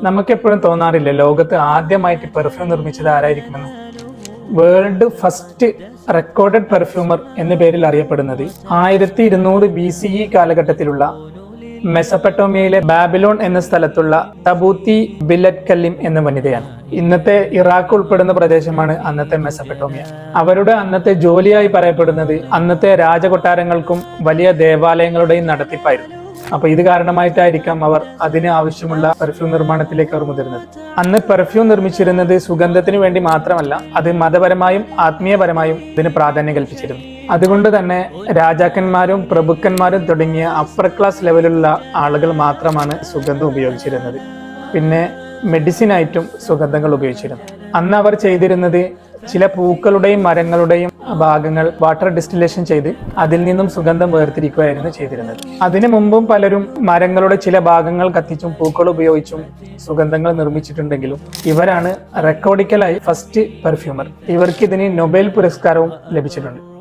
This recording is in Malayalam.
നമുക്കെപ്പോഴും തോന്നാറില്ല ലോകത്ത് ആദ്യമായിട്ട് പെർഫ്യൂം നിർമ്മിച്ചത് ആരായിരിക്കുമെന്ന്. വേൾഡ് ഫസ്റ്റ് റെക്കോർഡഡ് പെർഫ്യൂമർ എന്ന പേരിൽ അറിയപ്പെടുന്നത് 1200 BCE കാലഘട്ടത്തിലുള്ള മെസപ്പട്ടോമിയയിലെ ബാബിലോൺ എന്ന സ്ഥലത്തുള്ള തബൂത്തി ബിലറ്റ് കല്ലിം എന്ന വനിതയാണ്. ഇന്നത്തെ ഇറാഖ് ഉൾപ്പെടുന്ന പ്രദേശമാണ് അന്നത്തെ മെസപ്പട്ടോമിയ. അവരുടെ അന്നത്തെ ജോലിയായി പറയപ്പെടുന്നത് അന്നത്തെ രാജകൊട്ടാരങ്ങൾക്കും വലിയ ദേവാലയങ്ങളുടെയും നടത്തിപ്പായിരുന്നു. അപ്പൊ ഇത് കാരണമായിട്ടായിരിക്കാം അവർ അതിന് ആവശ്യമുള്ള പെർഫ്യൂം നിർമ്മാണത്തിലേക്ക് അവർ മുതിർന്നത്. അന്ന് പെർഫ്യൂം നിർമ്മിച്ചിരുന്നത് സുഗന്ധത്തിന് വേണ്ടി മാത്രമല്ല, അത് മതപരമായും ആത്മീയപരമായും ഇതിന് പ്രാധാന്യം കൽപ്പിച്ചിരുന്നു. അതുകൊണ്ട് തന്നെ രാജാക്കന്മാരും പ്രഭുക്കന്മാരും തുടങ്ങിയ അപ്പർ ക്ലാസ് ലെവലിലുള്ള ആളുകൾ മാത്രമാണ് സുഗന്ധം ഉപയോഗിച്ചിരുന്നത്. പിന്നെ മെഡിസിനായിട്ടും സുഗന്ധങ്ങൾ ഉപയോഗിച്ചിരുന്നു. അന്ന് അവർ ചെയ്തിരുന്നത് ചില പൂക്കളുടെയും മരങ്ങളുടെയും ഭാഗങ്ങൾ വാട്ടർ ഡിസ്റ്റിലേഷൻ ചെയ്ത് അതിൽ നിന്നും സുഗന്ധം വേർതിരിക്കുകയായിരുന്നു ചെയ്തിരുന്നത്. അതിനു മുമ്പും പലരും മരങ്ങളുടെ ചില ഭാഗങ്ങൾ കത്തിച്ചും പൂക്കൾ ഉപയോഗിച്ചും സുഗന്ധങ്ങൾ നിർമ്മിച്ചിട്ടുണ്ടെങ്കിലും ഇവരാണ് റെക്കോർഡിക്കലായി ഫസ്റ്റ് പെർഫ്യൂമർ. ഇവർക്ക് ഇതിന് നൊബേൽ പുരസ്കാരവും ലഭിച്ചിട്ടുണ്ട്.